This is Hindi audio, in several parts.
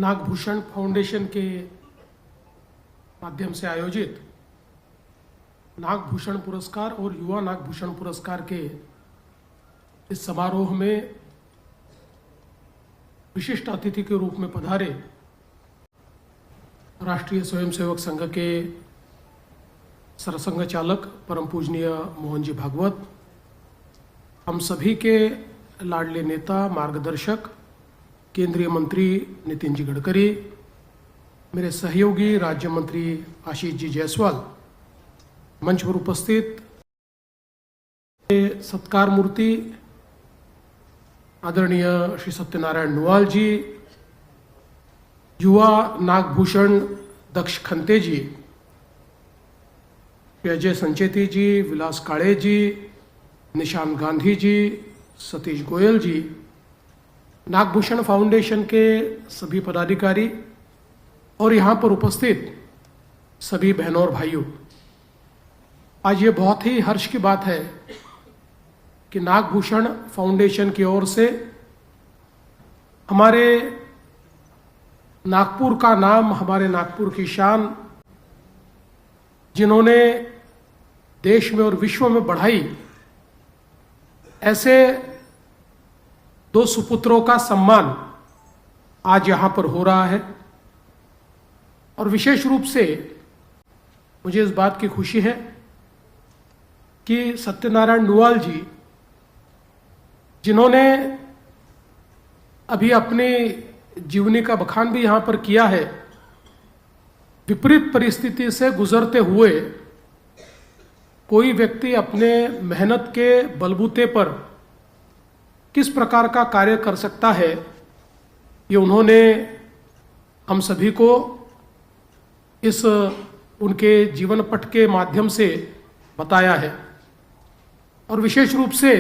नागभूषण फाउंडेशन के माध्यम से आयोजित नागभूषण पुरस्कार और युवा नागभूषण पुरस्कार के इस समारोह में विशिष्ट अतिथि के रूप में पधारे राष्ट्रीय स्वयंसेवक संघ के सरसंघ चालक परम पूजनीय मोहन जी भागवत, हम सभी के लाडले नेता मार्गदर्शक केंद्रीय मंत्री नितिन जी गडकरी, मेरे सहयोगी राज्य मंत्री आशीष जी जायसवाल, मंच पर उपस्थित सत्कार मूर्ति आदरणीय श्री सत्यनारायण नुआल जी, युवा नागभूषण दक्ष खंते जी, अजय संचेती जी, विलास काळे जी, निशान गांधी जी, सतीश गोयल जी, नागभूषण फाउंडेशन के सभी पदाधिकारी और यहाँ पर उपस्थित सभी बहनों और भाइयों, आज ये बहुत ही हर्ष की बात है कि नागभूषण फाउंडेशन की ओर से हमारे नागपुर का नाम, हमारे नागपुर की शान, जिन्होंने देश में और विश्व में बढ़ाई, ऐसे दो सुपुत्रों का सम्मान आज यहां पर हो रहा है। और विशेष रूप से मुझे इस बात की खुशी है कि सत्यनारायण नुआल जी, जिन्होंने अभी अपनी जीवनी का बखान भी यहां पर किया है, विपरीत परिस्थिति से गुजरते हुए कोई व्यक्ति अपने मेहनत के बलबूते पर किस प्रकार का कार्य कर सकता है, ये उन्होंने हम सभी को इस उनके जीवन पट के माध्यम से बताया है। और विशेष रूप से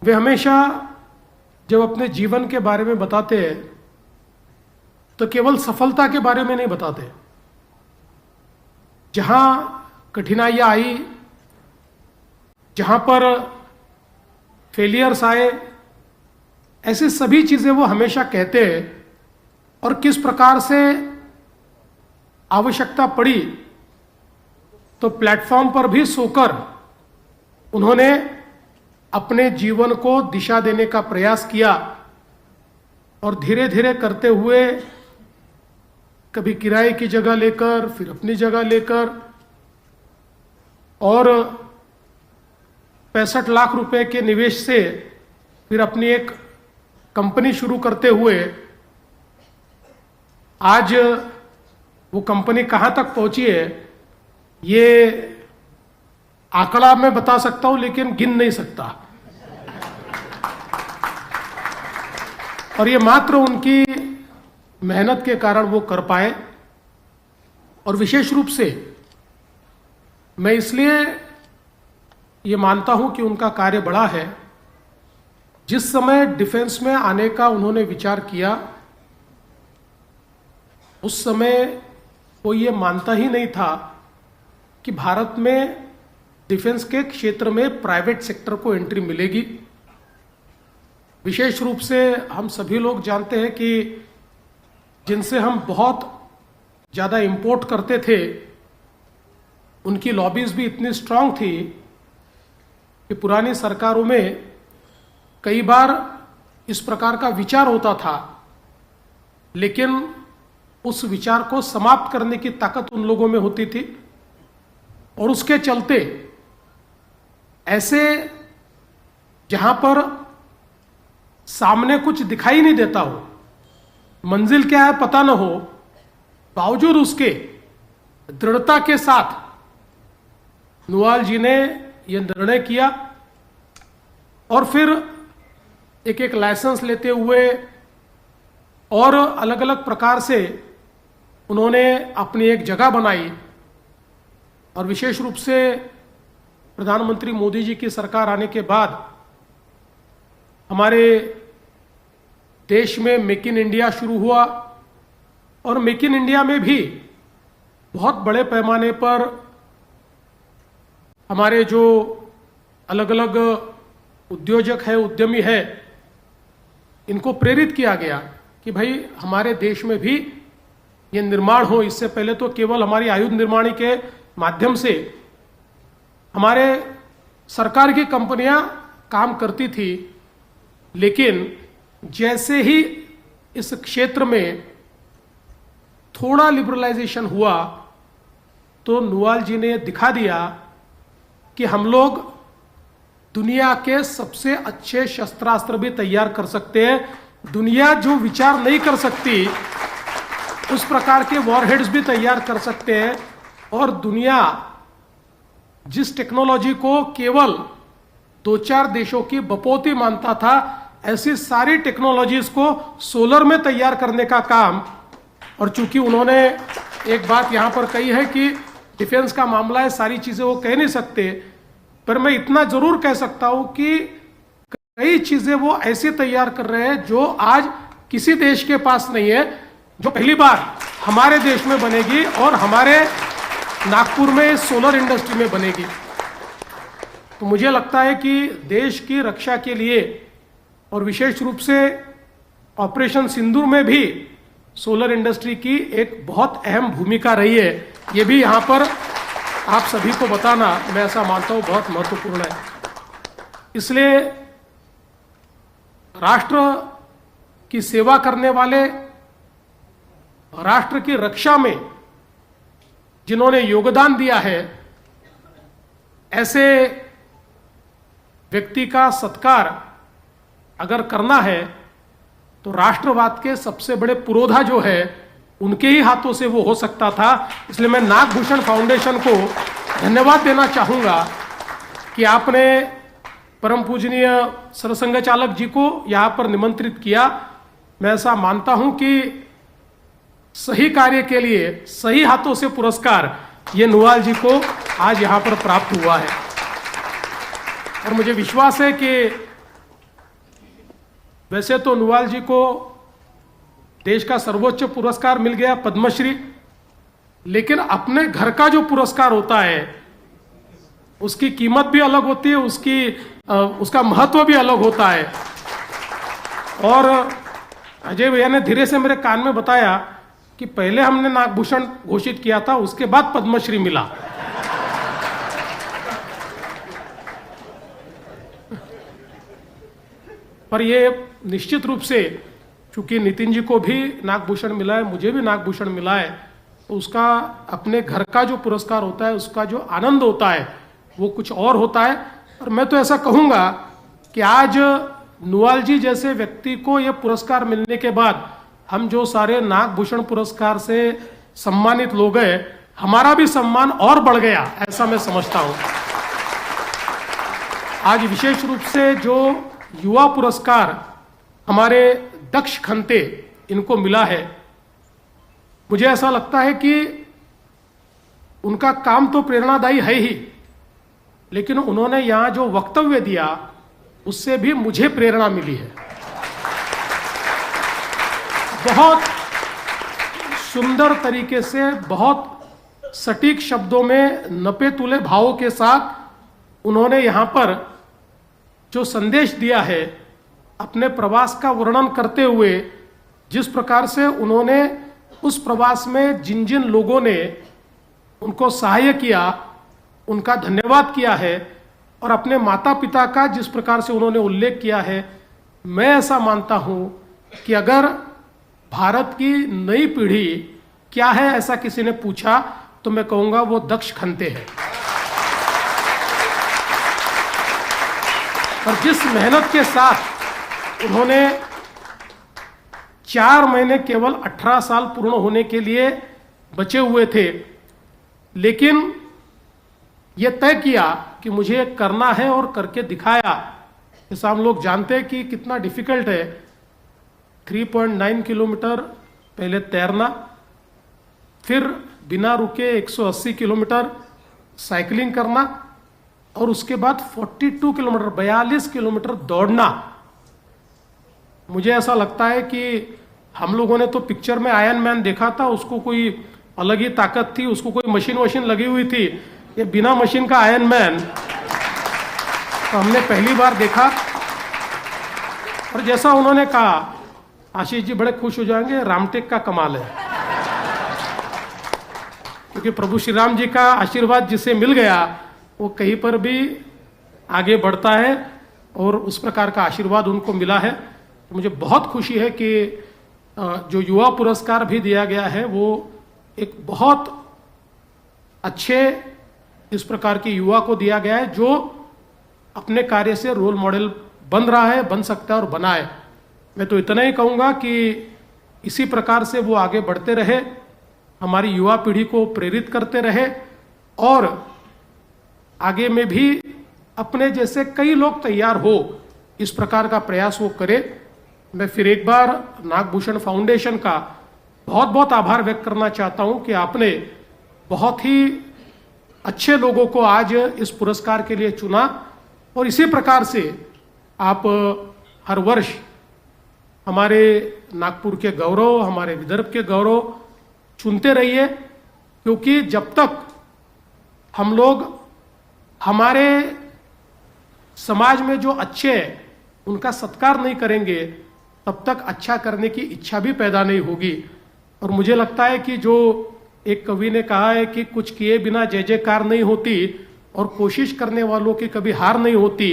वे हमेशा जब अपने जीवन के बारे में बताते हैं तो केवल सफलता के बारे में नहीं बताते, जहां कठिनाइयां आई, जहां पर फेलियर्स आए, ऐसी सभी चीजें वो हमेशा कहते हैं। और किस प्रकार से आवश्यकता पड़ी तो प्लेटफॉर्म पर भी सोकर उन्होंने अपने जीवन को दिशा देने का प्रयास किया और धीरे धीरे करते हुए कभी किराए की जगह लेकर, फिर अपनी जगह लेकर, और 65 लाख रुपए के निवेश से फिर अपनी एक कंपनी शुरू करते हुए आज वो कंपनी कहां तक पहुंची है, ये आंकड़ा मैं बता सकता हूं लेकिन गिन नहीं सकता। और ये मात्र उनकी मेहनत के कारण वो कर पाए। और विशेष रूप से मैं इसलिए ये मानता हूं कि उनका कार्य बड़ा है, जिस समय डिफेंस में आने का उन्होंने विचार किया, उस समय कोई ये मानता ही नहीं था कि भारत में डिफेंस के क्षेत्र में प्राइवेट सेक्टर को एंट्री मिलेगी। विशेष रूप से हम सभी लोग जानते हैं कि जिनसे हम बहुत ज़्यादा इंपोर्ट करते थे, उनकी लॉबीज भी इतनी स्ट्रांग थी कि पुरानी सरकारों में कई बार इस प्रकार का विचार होता था, लेकिन उस विचार को समाप्त करने की ताकत उन लोगों में होती थी। और उसके चलते ऐसे जहां पर सामने कुछ दिखाई नहीं देता हो, मंजिल क्या है पता न हो, बावजूद उसके दृढ़ता के साथ नुआल जी ने यह निर्णय किया और फिर एक एक लाइसेंस लेते हुए और अलग अलग प्रकार से उन्होंने अपनी एक जगह बनाई। और विशेष रूप से प्रधानमंत्री मोदी जी की सरकार आने के बाद हमारे देश में मेक इन इंडिया शुरू हुआ और मेक इन इंडिया में भी बहुत बड़े पैमाने पर हमारे जो अलग अलग उद्योजक है, उद्यमी है, इनको प्रेरित किया गया कि भाई हमारे देश में भी ये निर्माण हो। इससे पहले तो केवल हमारी आयुध निर्माणी के माध्यम से हमारे सरकार की कंपनियां काम करती थी, लेकिन जैसे ही इस क्षेत्र में थोड़ा लिबरलाइजेशन हुआ तो नुआल जी ने दिखा दिया कि हम लोग दुनिया के सबसे अच्छे शस्त्रास्त्र भी तैयार कर सकते हैं। दुनिया जो विचार नहीं कर सकती उस प्रकार के वॉरहेड्स भी तैयार कर सकते हैं। और दुनिया जिस टेक्नोलॉजी को केवल 2-4 देशों की बपौती मानता था, ऐसी सारी टेक्नोलॉजीज को सोलर में तैयार करने का काम। और चूंकि उन्होंने एक बात यहां पर कही है कि डिफेंस का मामला है, सारी चीजें वो कह नहीं सकते, पर मैं इतना जरूर कह सकता हूं कि कई चीजें वो ऐसे तैयार कर रहे हैं जो आज किसी देश के पास नहीं है, जो पहली बार हमारे देश में बनेगी और हमारे नागपुर में सोलर इंडस्ट्री में बनेगी। तो मुझे लगता है कि देश की रक्षा के लिए और विशेष रूप से ऑपरेशन सिंदूर में भी सोलर इंडस्ट्री की एक बहुत अहम भूमिका रही है। ये भी यहां पर आप सभी को बताना, मैं ऐसा मानता हूं, बहुत महत्वपूर्ण है। इसलिए राष्ट्र की सेवा करने वाले, राष्ट्र की रक्षा में जिन्होंने योगदान दिया है, ऐसे व्यक्ति का सत्कार अगर करना है तो राष्ट्रवाद के सबसे बड़े पुरोधा जो है उनके ही हाथों से वो हो सकता था। इसलिए मैं नागभूषण फाउंडेशन को धन्यवाद देना चाहूंगा कि आपने परम पूजनीय सरसंघ चालक जी को यहां पर निमंत्रित किया। मैं ऐसा मानता हूं कि सही कार्य के लिए सही हाथों से पुरस्कार ये नुआल जी को आज यहां पर प्राप्त हुआ है। और मुझे विश्वास है कि वैसे तो नुआल जी को देश का सर्वोच्च पुरस्कार मिल गया, पद्मश्री, लेकिन अपने घर का जो पुरस्कार होता है उसकी कीमत भी अलग होती है, उसका महत्व भी अलग होता है। और अजय भैया ने धीरे से मेरे कान में बताया कि पहले हमने नागभूषण घोषित किया था, उसके बाद पद्मश्री मिला। पर ये निश्चित रूप से, चूंकि नितिन जी को भी नागभूषण मिला है, मुझे भी नागभूषण मिला है, तो उसका अपने घर का जो पुरस्कार होता है, उसका जो आनंद होता है वो कुछ और होता है। और मैं तो ऐसा कहूंगा कि आज नुआल जी जैसे व्यक्ति को यह पुरस्कार मिलने के बाद हम जो सारे नागभूषण पुरस्कार से सम्मानित लोग हैं, हमारा भी सम्मान और बढ़ गया, ऐसा मैं समझता हूं। आज विशेष रूप से जो युवा पुरस्कार हमारे दक्ष खंते इनको मिला है, मुझे ऐसा लगता है कि उनका काम तो प्रेरणादायी है ही, लेकिन उन्होंने यहां जो वक्तव्य दिया उससे भी मुझे प्रेरणा मिली है। बहुत सुंदर तरीके से, बहुत सटीक शब्दों में, नपे तुले भावों के साथ उन्होंने यहां पर जो संदेश दिया है, अपने प्रवास का वर्णन करते हुए जिस प्रकार से उन्होंने उस प्रवास में जिन जिन लोगों ने उनको सहायता किया, उनका धन्यवाद किया है, और अपने माता पिता का जिस प्रकार से उन्होंने उल्लेख किया है, मैं ऐसा मानता हूं कि अगर भारत की नई पीढ़ी क्या है ऐसा किसी ने पूछा तो मैं कहूंगा वो दक्ष खंते हैं। और जिस मेहनत के साथ उन्होंने 4 महीने केवल 18 साल पूर्ण होने के लिए बचे हुए थे, लेकिन यह तय किया कि मुझे करना है और करके दिखाया। जैसा हम लोग जानते हैं कि कितना डिफिकल्ट है 3.9 किलोमीटर पहले तैरना, फिर बिना रुके 180 किलोमीटर साइकिलिंग करना, और उसके बाद 42 किलोमीटर 42 किलोमीटर दौड़ना। मुझे ऐसा लगता है कि हम लोगों ने तो पिक्चर में आयरन मैन देखा था, उसको कोई अलग ही ताकत थी, उसको कोई मशीन लगी हुई थी। ये बिना मशीन का आयरन मैन तो हमने पहली बार देखा। और जैसा उन्होंने कहा आशीष जी बड़े खुश हो जाएंगे, रामटेक का कमाल है। क्योंकि प्रभु श्री राम जी का आशीर्वाद जिसे मिल गया वो कहीं पर भी आगे बढ़ता है और उस प्रकार का आशीर्वाद उनको मिला है। तो मुझे बहुत खुशी है कि जो युवा पुरस्कार भी दिया गया है वो एक बहुत अच्छे इस प्रकार के युवा को दिया गया है जो अपने कार्य से रोल मॉडल बन रहा है, बन सकता है और बना है। मैं तो इतना ही कहूँगा कि इसी प्रकार से वो आगे बढ़ते रहे, हमारी युवा पीढ़ी को प्रेरित करते रहे और आगे में भी अपने जैसे कई लोग तैयार हो, इस प्रकार का प्रयास वो करे। मैं फिर एक बार नागभूषण फाउंडेशन का बहुत बहुत आभार व्यक्त करना चाहता हूं कि आपने बहुत ही अच्छे लोगों को आज इस पुरस्कार के लिए चुना और इसी प्रकार से आप हर वर्ष हमारे नागपुर के गौरव, हमारे विदर्भ के गौरव चुनते रहिए, क्योंकि जब तक हम लोग हमारे समाज में जो अच्छे हैं उनका सत्कार नहीं करेंगे तब तक अच्छा करने की इच्छा भी पैदा नहीं होगी। और मुझे लगता है कि जो एक कवि ने कहा है कि कुछ किए बिना जय जयकार नहीं होती और कोशिश करने वालों की कभी हार नहीं होती,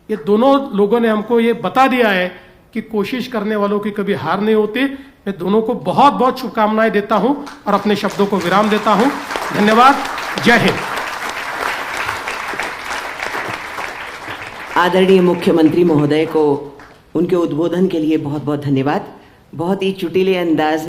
ये दोनों लोगों ने हमको ये बता दिया है कि कोशिश करने वालों की कभी हार नहीं होती। मैं दोनों को बहुत बहुत शुभकामनाएं देता हूं और अपने शब्दों को विराम देता हूं। धन्यवाद। जय हिंद। आदरणीय मुख्यमंत्री महोदय को उनके उद्बोधन के लिए बहुत बहुत धन्यवाद। बहुत ही चुटीले अंदाज